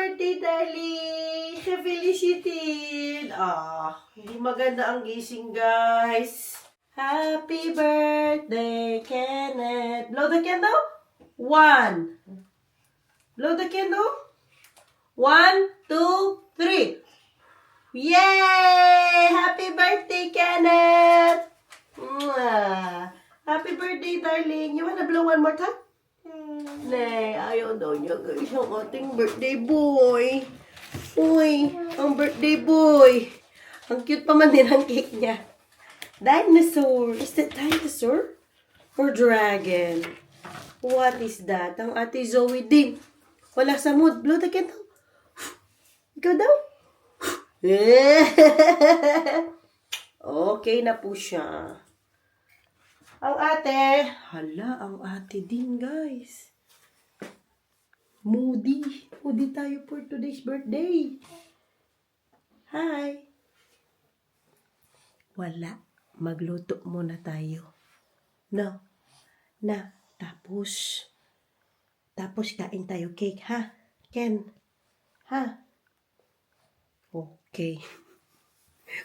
birthday, darling! Ka-felicitin! Hindi maganda ang gising, guys. Happy birthday, Kenneth! Blow the candle? 1. Blow the candle? 1, 2, 3. Yay! Happy birthday, Kenneth! Mwah! Happy birthday, darling. You wanna blow one more time? Nay, ayaw daw niya, guys, ang ating birthday boy. Uy, ang birthday boy. Ang cute pa man din ang cake niya. Dinosaur. Is that dinosaur? Or dragon? What is that? Ang ate Zoe din. Wala sa mood. Blow the candle. Ikaw daw? Okay na po siya. Ang ate. Hala, ang ate din, guys. Moody. Moody tayo for today's birthday. Hi. Wala. Magluto muna tayo. No. Na. Tapos kain tayo cake, ha? Ken. Ha? Okay.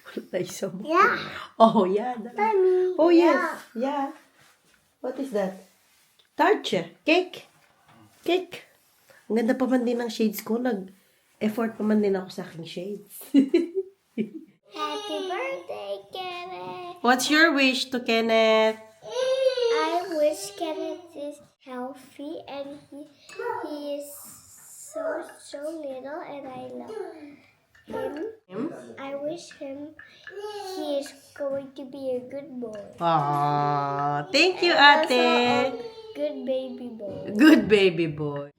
Wala tayo sa mukha. Yeah. Oh, yeah. Mommy. Oh, yes. Yeah. What is that? Tarte. Cake. Cake. Ang ganda pa man din ng shades ko. Nag-effort pa man din ako sa aking shades. Happy birthday, Kenneth. What's your wish to Kenneth? I wish Kenneth is healthy and he is so little and I love him. I wish he is going to be a good boy. Aww. Thank you, Also ate. a good baby boy. Good baby boy.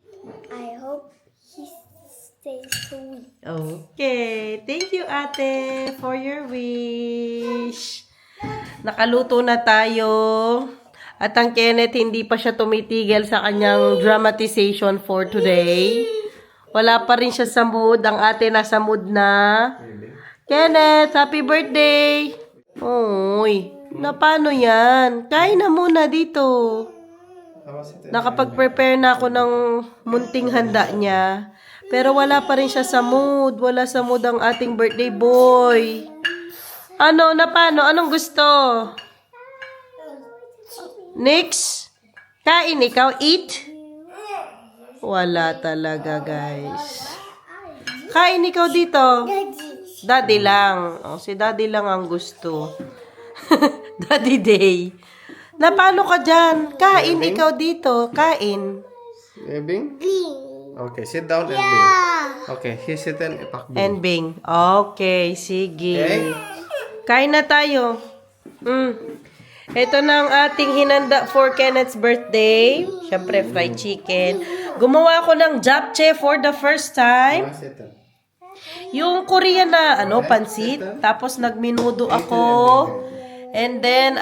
I hope he stays sweet. Okay. Thank you, ate, for your wish. Nakaluto na tayo. At ang Kenneth, hindi pa siya tumitigil sa kanyang dramatization for today. Wala pa rin siya sa mood. Ang ate nasa mood na. Kenneth, happy birthday! Uy, na paano yan? Kain na muna dito. Nakapag-prepare na ako ng munting handa niya. Pero wala pa rin siya sa mood. Wala sa mood ang ating birthday boy. Ano, na paano? Anong gusto? Next? Kain ikaw? Eat? Wala talaga, guys. Kain ikaw dito. Daddy lang. Oh, si daddy lang ang gusto. Daddy day. Na paano ka dyan? Kain ikaw dito. Kain. Bing? Okay, sit down and Bing. Okay, he sit and ipak Bing. And Bing. Okay, sige. Okay. Kain na tayo. Ito na ang ating hinanda for Kenneth's birthday. Siyempre, fried chicken. Gumawa ako ng japchae for the first time. Sit down. Yung Korean na, pansit. Tapos nagminudo ako. And then,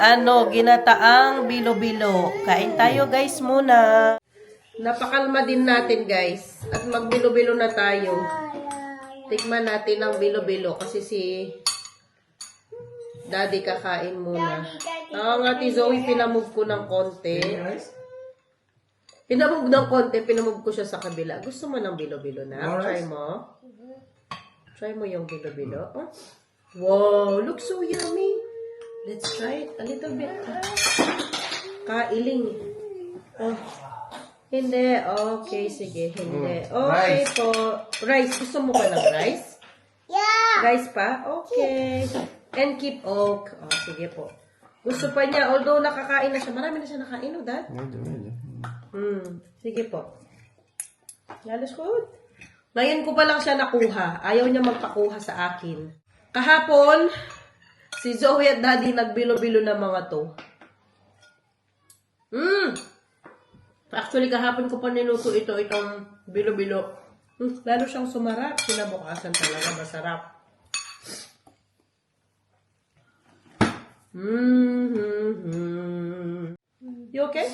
ginataang bilo-bilo. Kain tayo, guys, muna. Napakalma din natin, guys. At magbilo-bilo na tayo. Tikman natin ang bilo-bilo. Kasi si Daddy kakain muna. Ang ati Zoe, pinamove ko ng konti. Pinamove ko siya sa kabila. Gusto mo ng bilo-bilo na? Try mo. Try mo yung bilo-bilo. Oh. Wow, looks so yummy. Let's try it a little bit. Kailing. Oh. Hindi. Okay, sige. Hindi. Okay Rice. po. Rice. Gusto mo pa ng rice? Yeah. Rice pa? Okay. And keep oak. Oh, sige po. Gusto pa niya. Although nakakain na siya. Marami na siya nakain, no, Dad? Medyo. Sige po. Yalos good. Ngayon ko pa lang siya nakuha. Ayaw niya magpakuha sa akin. Kahapon, si Zoe at Daddy nagbilo-bilo ng mga to. Actually, kahapon ko pa niluto itong bilo-bilo. Lalo siyang sumarap. Kinabukasan talaga, masarap. You okay?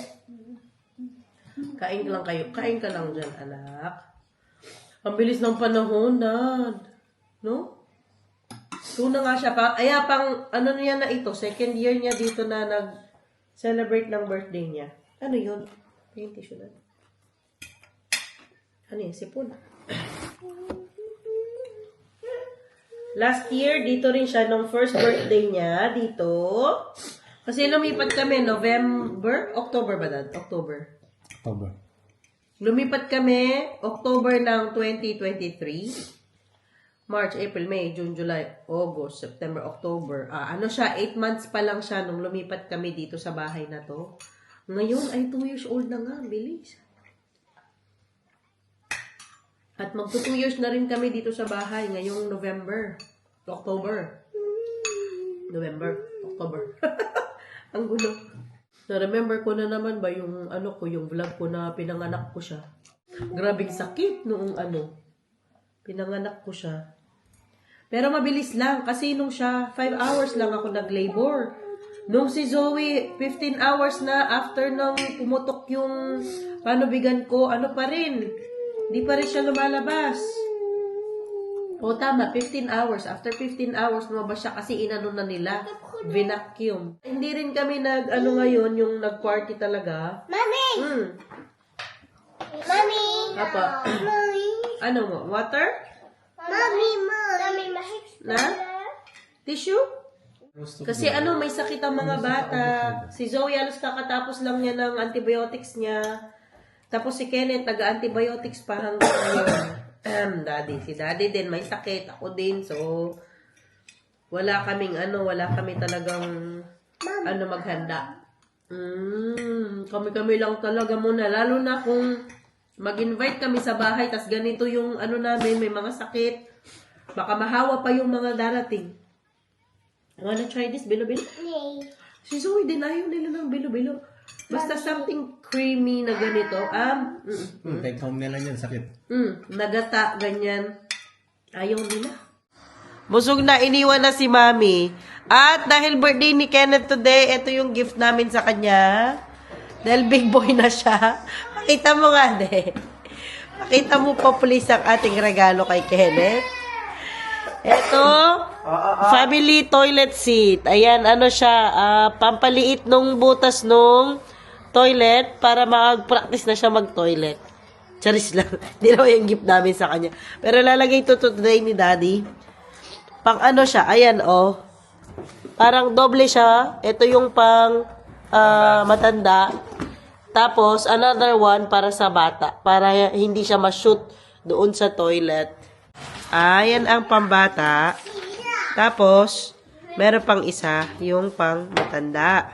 Kain ka lang kayo. Kain ka lang dyan, anak. Ang bilis ng panahon, Dad. No? Tuna nga siya pa. Ano niya na ito? Second year niya dito na nag-celebrate ng birthday niya. Ano yun? Yung tissue na. Ano yun? Sipon. Last year, dito rin siya nung first birthday niya. Dito. Kasi lumipat kami October ba dad? October. Lumipat kami October ng 2023. March, April, May, June, July, August, September, October. Ano siya, 8 months pa lang siya nung lumipat kami dito sa bahay na to. Ngayon ay 2 years old na nga. Bilis. At magto 2 years na rin kami dito sa bahay ngayong October. Ang gulo. Na-remember ko na naman ba yung yung vlog ko na pinanganak ko siya. Grabing sakit noong pinanganak ko siya. Pero mabilis lang kasi nung siya 5 hours lang ako nag-labor. Nung si Zoe 15 hours na after nang pumutok yung panubigan ko, pa rin. Di pa rin siya lumalabas. O tama, 15 hours. After 15 hours, lumabas siya kasi inano na nila. Vinacuum. Hindi rin kami ngayon, yung nag-party talaga. Mommy! Mommy! Apa? Mommy! Ano mo? Water? Mommy! Na? Tissue? Kasi may sakit ang mga bata. Si Zoe, alos kakatapos lang niya ng antibiotics niya. Tapos si Kenneth, taga-antibiotics pa hanggang ngayon. Si Daddy din may sakit, ako din. So, wala kami talagang maghanda. Kami lang talaga muna. Lalo na kung mag-invite kami sa bahay, tas ganito yung namin, may mga sakit. Baka mahawa pa yung mga darating. Wanna try this, bilo-bilo? Si Zoe din, ayaw nila ng bilo-bilo. Basta something creamy na ganito. Take home nila yun, sakit. Nagata, ganyan. Ayaw nila. Busog na, iniwan na si Mami. At dahil birthday ni Kenneth today, ito yung gift namin sa kanya. Dahil big boy na siya. Pakita mo nga, Pakita mo po please ang ating regalo kay Kenneth. Ito, family toilet seat. Ayan, siya, pampaliit nung butas nung toilet para mag-practice na siya mag-toilet. Charis lang. Hindi naman yung gift namin sa kanya. Pero lalagay ito today ni Daddy. Pang siya, ayan, parang doble siya. Ito yung pang matanda. Tapos, another one para sa bata. Para hindi siya ma-shoot doon sa toilet. Ayan ang pambata. Tapos, meron pang isa, yung pang matanda.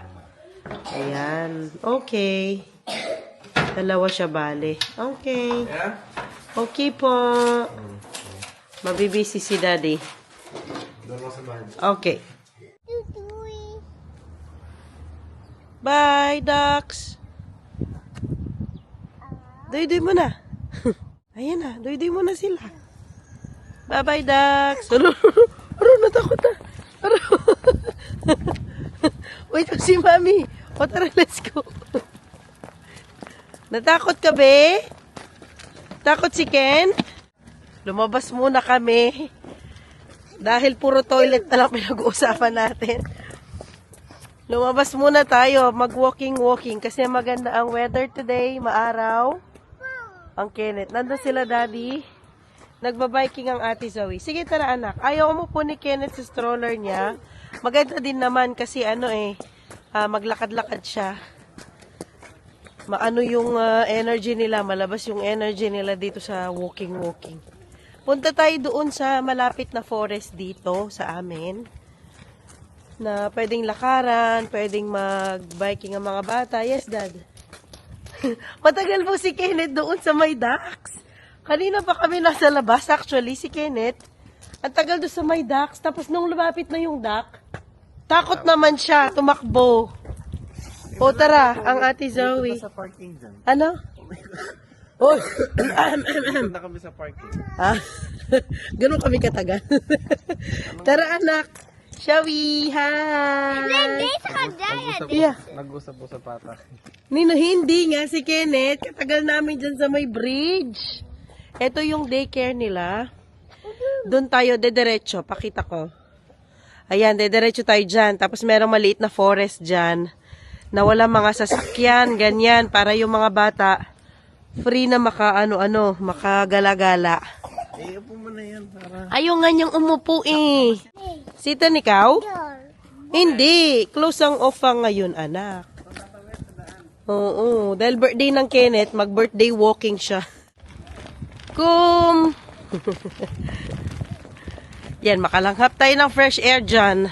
Ayan. Okay. Dalawa siya bale. Okay. Okay po. Mabibisi si Daddy. Okay. Bye, ducks. Doy-doy mo na. Ayan na, doy-doy mo na sila. Bye-bye, ducks. Natakot na. Wait, si Mami. O, tara, let's go. Natakot ka, be? Takot si Ken? Lumabas muna kami. Dahil puro toilet na lang pinag-uusapan natin. Lumabas muna tayo. Mag-walking kasi maganda ang weather today. Maaraw. Ang Kenneth. Nandun sila, Daddy. Nagbabiking ang ate Zoe. Sige, tara anak. Ayaw mo po ni Kenneth sa stroller niya. Maganda din naman kasi maglakad-lakad siya. Maano yung energy nila. Malabas yung energy nila dito sa walking. Punta tayo doon sa malapit na forest dito sa amin. Na pwedeng lakaran, pwedeng mag-biking ang mga bata. Yes, Dad. Matagal po si Kenneth doon sa may ducks. Kanina pa kami nasa labas, actually, si Kenneth. Ang tagal doon sa may ducks. Tapos nung lumapit na yung duck, takot naman siya, tumakbo. O tara, ang ate Zoe. Sa parking dyan. Ano? Oh, Na kami sa parking. ganun kami katagal. Tara anak. Shall we? Hi! Yeah. Nag-usap-usap pata. Nino, hindi nga si Kenneth. Katagal namin dyan sa may bridge. Ito yung daycare nila. Doon tayo, dediretso. Pakita ko. Ayan, dediretso tayo dyan. Tapos merong maliit na forest dyan. Na wala mga sasakyan, ganyan. Para yung mga bata free na makagala-gala. Upo mo na yan para... Ayaw nga niyang umupo eh. Sitan ikaw? Hindi. Close ang off ang ngayon, anak. Oo. Dahil birthday ng Kenneth, mag-birthday walking siya. Yan, makalanghap tayo ng fresh air dyan.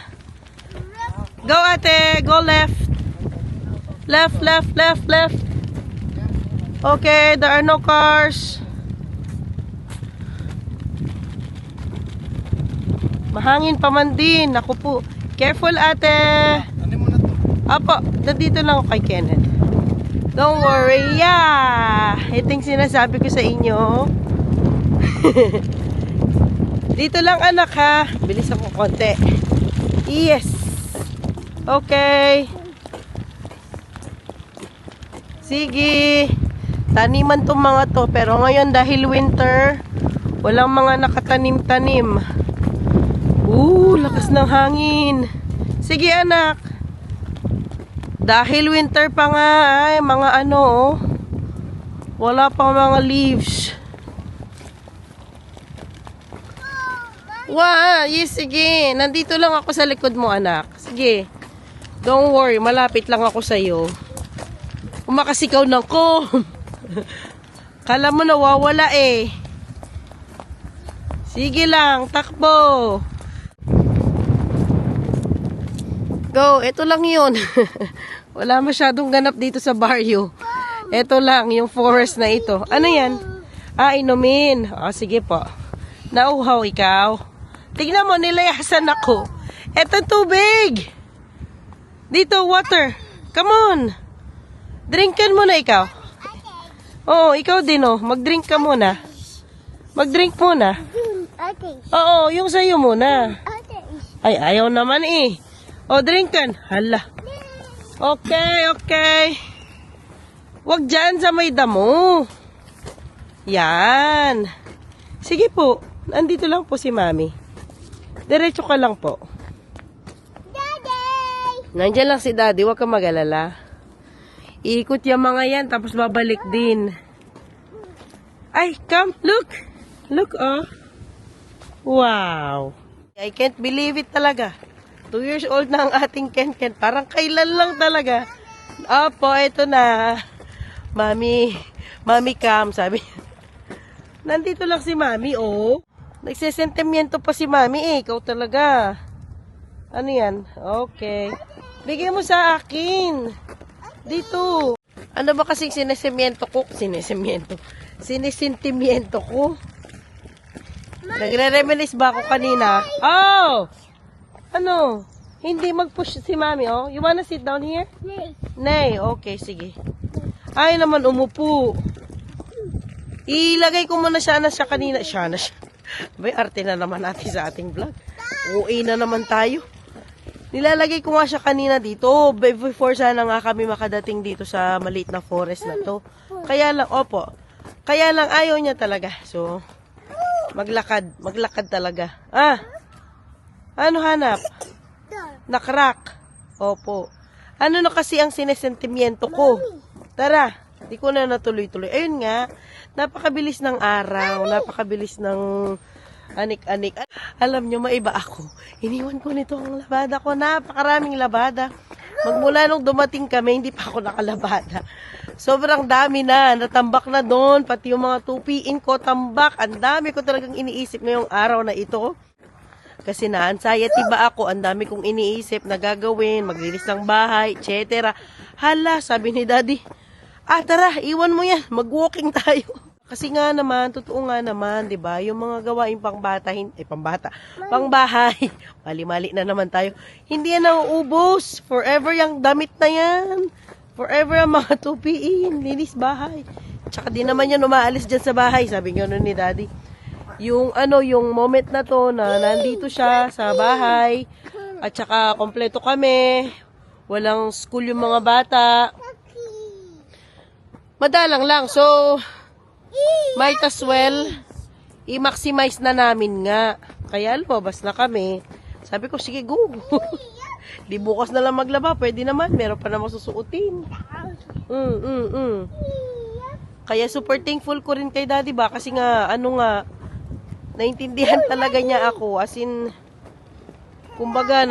Go ate, go left. Left, left, left, left. Okay, there are no cars. Mahangin pa man din. Ako po. Careful ate. Ano mo na to? Apo, nandito lang ako kay Kenneth. Don't worry. Yeah. Ito yung sinasabi ko sa inyo. Dito lang anak ha. Bilis ako konti. Yes. Okay. Sige. Taniman tong mga to. Pero ngayon dahil winter, walang mga nakatanim-tanim. Lakas ng hangin. Sige anak. Dahil winter pa nga ay mga ano, wala pang mga leaves. Yes, sige. Nandito lang ako sa likod mo, anak. Sige. Don't worry, malapit lang ako sa'yo. Umakasikaw ng ko. Kala mo nawawala eh. Sige lang, takbo. Go, ito lang yun. Wala masyadong ganap dito sa barrio. Ito lang, yung forest na ito. Ano yan? Inumin. Sige po. Nauhaw ikaw. Tignan mo, nilayasan ako. Eto tubig. Dito, water. Come on. Drinkan muna ikaw. Oo, ikaw din oh. Mag-drink ka muna. Mag-drink muna. Oo, yung sa'yo muna. Ay, ayaw naman eh. O, drinkan. Hala. Okay, okay. Huwag dyan sa may damo. Yan. Sige po. Nandito lang po si Mami. Diretso ka lang po. Daddy! Nandyan lang si Daddy. Huwag kang mag-alala. Iikot yung mga yan, tapos babalik din. Ay, come. Look. Look, oh. Wow. I can't believe it talaga. 2 years old na ang ating Ken. Parang kailan lang talaga. Opo, ito na. Mami Cam, sabi. Nandito lang si Mami, oh. Nagsesentimiento pa si Mami, eh. Ikaw talaga. Ano yan? Okay. Bigay mo sa akin. Dito. Ano ba kasing sinesimiento ko? Sinesentimiento ko. Nagre-reminisce ba ako kanina? Oh! Ano? Hindi mag-push si Mami, oh. You wanna sit down here? Nay. Okay, sige. Ay naman, umupo. Ilagay ko muna siya kanina. Siya. May arte na naman natin sa ating vlog. Uwi na naman tayo. Nilalagay ko nga siya kanina dito. Before sana nga kami makadating dito sa maliit na forest na to. Kaya lang, opo. Kaya lang ayaw niya talaga. So, maglakad talaga. Ano hanap? Nakrak. Opo. Ano na kasi ang sinesentimiento ko? Tara, di ko na natuloy-tuloy. Ayun nga, napakabilis ng araw, napakabilis ng anik-anik. Alam nyo, maiba ako. Iniwan ko nito ang labada ko. Napakaraming labada. Magmula nung dumating kami, hindi pa ako nakalabada. Sobrang dami na. Natambak na doon. Pati yung mga tupiin ko, tambak. Ang dami ko talagang iniisip ngayong araw na ito. Kasi na-anxiety ba ako? Ang dami kong iniisip na gagawin. Maglinis ng bahay, etc. Hala, sabi ni Daddy, tara, iwan mo yan. Mag-walking tayo. Kasi nga naman, totoo nga naman, 'di ba? Yung mga gawain pangbahay. Mali-mali na naman tayo. Hindi yan nauubos. Forever yung damit na yan. Forever ang mga tupiin, linis bahay. Tsaka di naman yan umaalis dyan sa bahay, sabi nga nun ni Daddy. Yung moment na to na nandito siya sa bahay, at tsaka kompleto kami, walang school yung mga bata. Madalang lang, so might as well i-maximize na namin nga. Kaya lumabas na kami. Sabi ko, sige, go. Di bukas na lang maglaba, pwede naman. Meron pa naman susuotin. Kaya super thankful ko rin kay daddy ba? Kasi nga, naintindihan talaga niya ako. As in, kumbaga,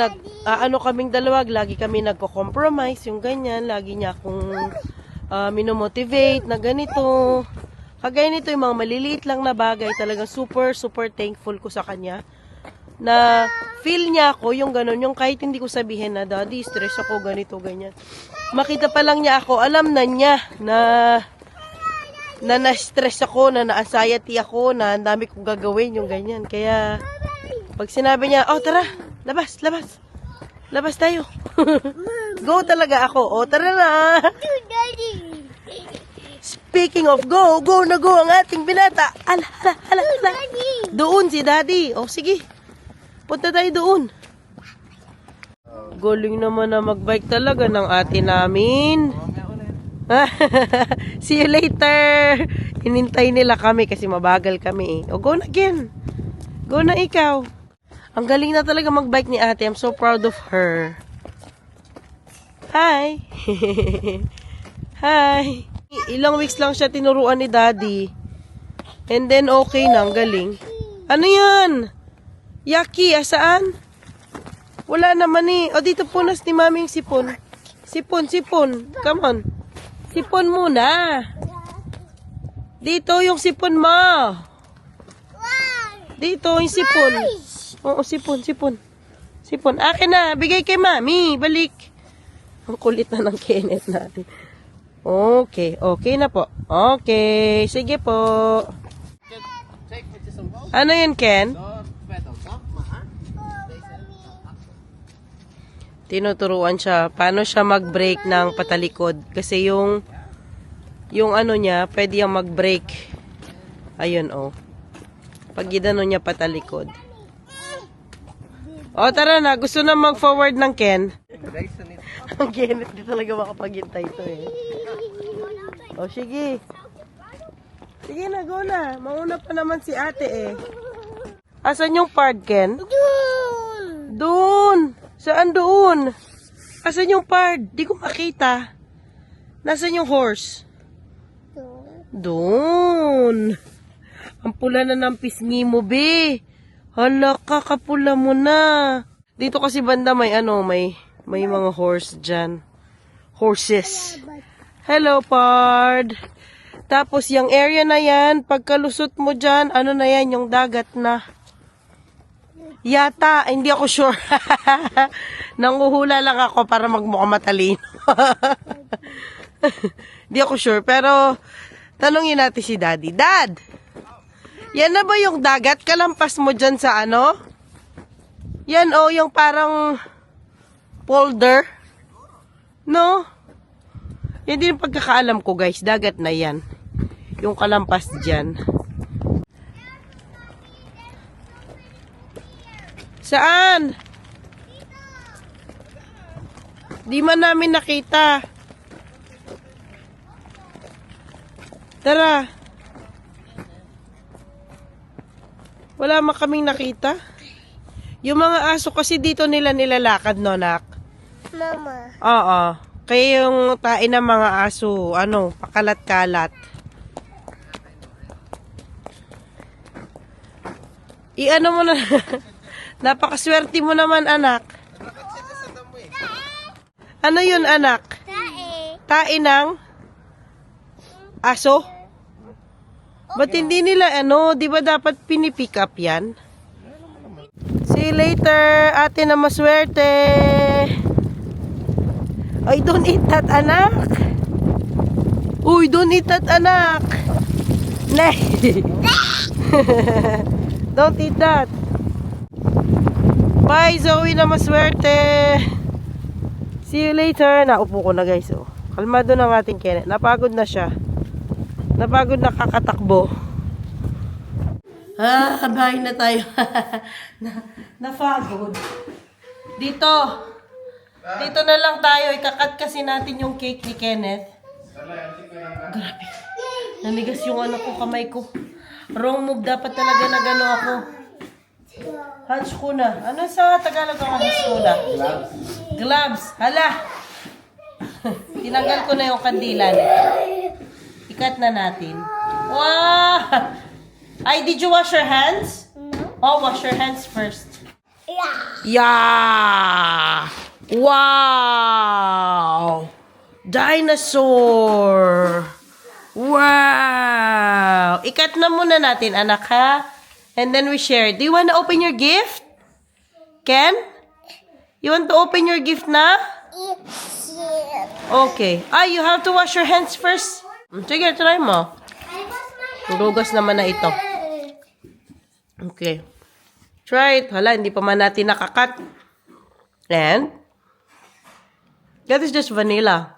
kaming dalawa, lagi kami nagko-compromise, yung ganyan. Lagi niya akong minomotivate na ganito. Kagaya nito, yung mga maliliit lang na bagay, talaga super, super thankful ko sa kanya. Na feel niya ako, yung ganun, yung kahit hindi ko sabihin na, daddy, stress ako, ganito, ganyan. Makita pa lang niya ako, alam na niya na na-stress ako, na na-anxiety ako, na ang dami kong gagawin, yung ganyan. Kaya, pag sinabi niya, oh, tara, labas, labas. Labas tayo. Go talaga ako. Oh, tara na. Speaking of go, go na go ang ating binata. Ala. Doon si daddy. Oh, sige. Punta tayo doon. Galing naman na magbike talaga ng ate namin. See you later. Hinintay nila kami kasi mabagal kami eh. O, go na again. Go na ikaw. Ang galing na talaga magbike ni ate. I'm so proud of her. Hi. Hi. Ilang weeks lang siya tinuruan ni daddy. And then okay na. Ang galing. Ano yan? Yaki, asaan? Wala naman eh. O, dito punas ni mami yung sipon. Sipon. Come on. Sipon muna. Dito yung sipon mo. Dito yung sipon. Oo, sipon. Sipon. Akin na. Bigay kay mami. Balik. Ang kulit na ng Kenneth natin. Okay. Okay na po. Okay. Sige po. Ano yun, Ken? Tinuturuan siya paano siya mag-brake ng patalikod kasi yung ano niya pwede yung mag-brake. Ayun oh. Pag gidano niya patalikod. O tara na, gusto na mag-forward ng Ken. Ang Ken, hindi talaga makapaghintay ito eh. O sige. Sige na, go na. Mauna pa naman si ate eh. Asan yung part, Ken? Doon. Saan doon? Asan yung part? Di ko makita. Nasaan yung horse? Doon. Ang pula na ng pisngi mo, be. Hala, kakapula mo na. Dito kasi banda may mga horse dyan. Horses. Hello, Pard. Tapos yung area na yan, pagkalusot mo dyan, ano na yan, yung dagat na. Yata, hindi ako sure. Nanguhula lang ako para magmukhang matalino. Hindi ako sure, pero tanungin natin si Daddy. Dad! Yan na ba yung dagat? Kalampas mo dyan sa ano? Yan oh, yung parang polder. No? Yan din yung pagkakaalam ko guys, dagat na yan. Yung kalampas dyan. Saan? Di man namin nakita. Tara. Wala man kaming nakita. Yung mga aso kasi dito nila nilalakad, no, nak? Mama. Oo. Kaya yung tain ng mga aso, pakalat-kalat. I-ano mo na. Napakaswerte mo naman, anak. Ano yun, anak? Tae ng aso? Ba't hindi nila, di ba dapat pinipick up yan? See you later, ate na maswerte. Ay, don't eat that, anak. Uy, don't eat that, anak. Nay. Don't eat that. Bye, Zoe na maswerte. See you later. Naupo ko na guys. Oh. Kalmado ng ating Kenneth. Napagod na siya. Napagod na kakatakbo. Bahay na tayo. Napagod. Dito. Dito na lang tayo. Ikakat kasi natin yung cake ni Kenneth. Grabe. Nanigas yung kamay ko. Wrong move. Dapat talaga na gano'n ako. Hands ko na. Ano sa Tagalog ang hands ko na? Gloves. Hala. Tinanggal ko na yung kandila. Ikat na natin. Wow! Ay, did you wash your hands? No. Oh, wash your hands first. Yeah. Yeah! Wow! Dinosaur! Wow! Ikat na muna natin, anak, ha? And then we share. Do you want to open your gift? Ken? You want to open your gift na? Yes. Okay. Ah, you have to wash your hands first. Sige, try mo. I wash my hands. Hugas naman na ito. Okay. Try it. Hala, hindi pa man natin nakakat. And, that is just vanilla.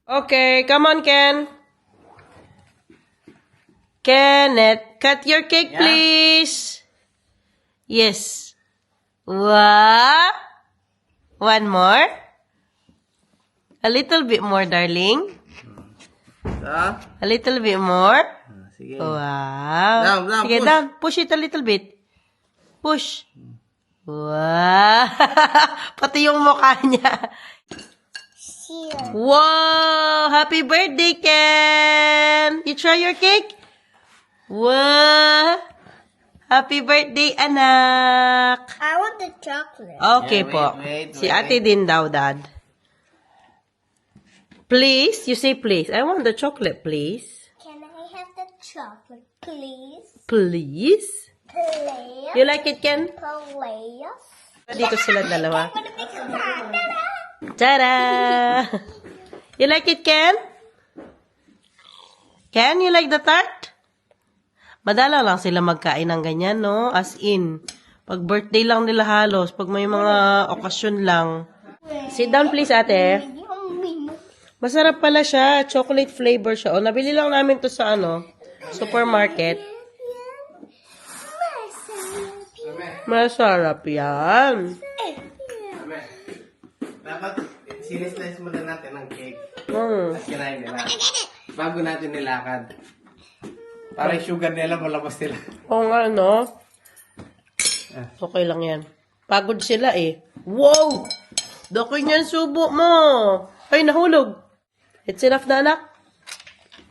Okay, come on, Ken. Kenneth, cut your cake, please. Yes. Wow. One more. A little bit more, darling. Ah, A little bit more. sige. Wow. Down, down, Sige, push. down. Push it a little bit. Push. Wow. Pati yung mukha niya. Here. Wow. Happy birthday, Ken. You try your cake? Wow. Happy birthday, anak. I want the chocolate. Okay Yeah, po. wait, Si ate din daw, Dad. Please? You say please. I want the chocolate, please. Can I have the chocolate, please? Please? Please. You like it, Ken? Please. Dito sila dalawa. I'm gonna make a pie. Tada! You like it, Ken? Ken, you like the tart? Madala lang sila magkain ng ganyan, no? As in, pag birthday lang nila halos, pag may mga okasyon lang. Sit down, please, ate. Yummy. Masarap pala siya. Chocolate flavor siya. O, nabili lang namin to sa, supermarket. Masarap yan. Dapat sinislice muna natin ang cake. Mm. At kinain nila. Bago natin nilakad. Para yung sugar nila malabas nila. Oo nga, no? Okay lang yan. Pagod sila eh. Wow! Daki niyan subo mo. Ay, nahulog. It's enough na, anak.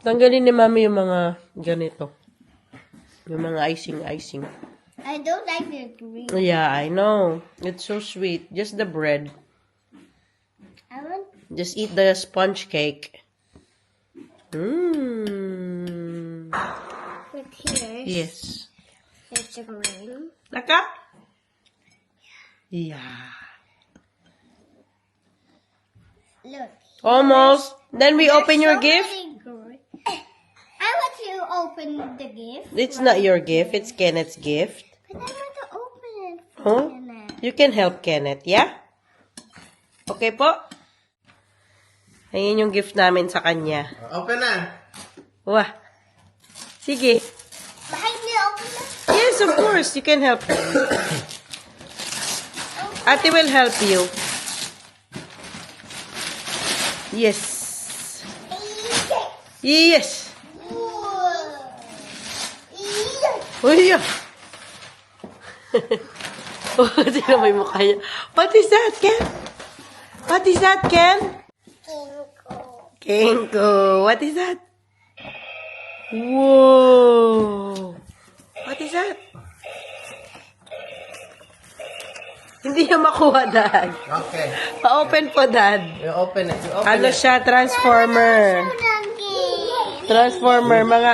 Tanggalin ni mami yung mga ganito. Yung mga icing. I don't like the green. Yeah, I know. It's so sweet. Just the bread. I want Just eat the sponge cake. Mmm. it here. Yes. It's a green. Laka? Yeah. Look. Almost. Then we open There's your so gift. many green. I want to open the gift. It's not your gift. It's Kenneth's gift. But I want to open it. Huh? You can help Kenneth, yeah? Okay po? Ayan yung gift namin sa kanya. Open na. Wah. Sige. Behind me, open it. Yes, of course. You can help her. Ate will help you. Yes. Yes. Uy, yeah. Oh, sino may mukha niya? What is that, Ken? What is that, Ken? Kenko. What is that? Whoa. What is that? Hindi niya makuha, Dad. Okay. Pa-open po, Dad. You open it. You open Ano it. siya? Transformer. Transformer. Mga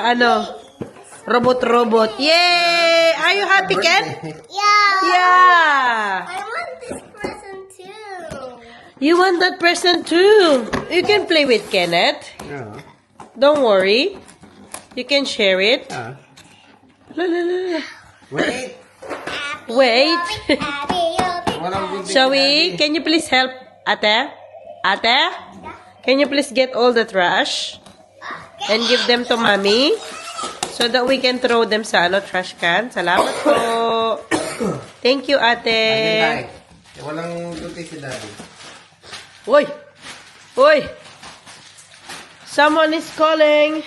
robot-robot. Yay! Are you happy, Ken? Yeah. Yeah. I want this present too. You want that present too? You can play with Kenneth. Yeah. Don't worry. You can share it. Ah. La, la, la, la. Wait. Wait. Walang bibig Shall si we? Daddy. Can you please help, Ate? Ate? Can you please get all the trash and give them to Mommy so that we can throw them sa trash can? Salamat po. Thank you, Ate. Ay, walang duty si Daddy. Uy! Uy! Someone is calling.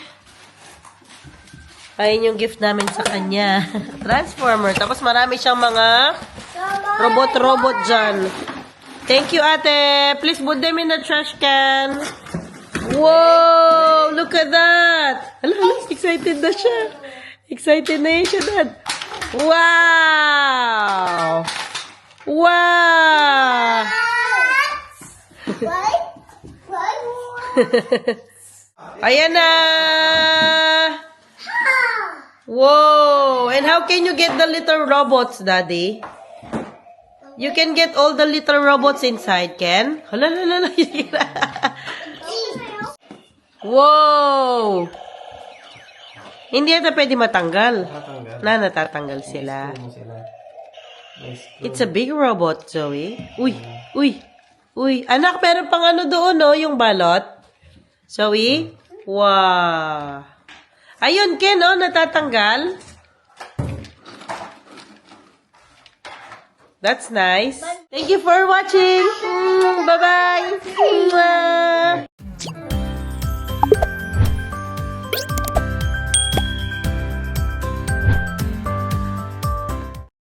Ayun yung gift namin sa kanya. Transformer. Tapos marami siyang mga robot-robot dyan. Thank you, ate. Please put them in the trash can. Whoa! Look at that! Hala, excited na siya. Excited na yun siya, Dad. Wow! Wow! Ayan na! Whoa! And how can you get the little robots, Daddy? You can get all the little robots inside, Ken? Hala, hala, hala. Whoa! Hindi ata pwede matanggal. Natatanggal sila. It's a big robot, Zoe. Uy, uy, uy. Anak, meron pang ano doon, no? Yung balot. Zoe? Wow. Ayun, Ken, oh, natatanggal. That's nice. Thank you for watching. Bye-bye.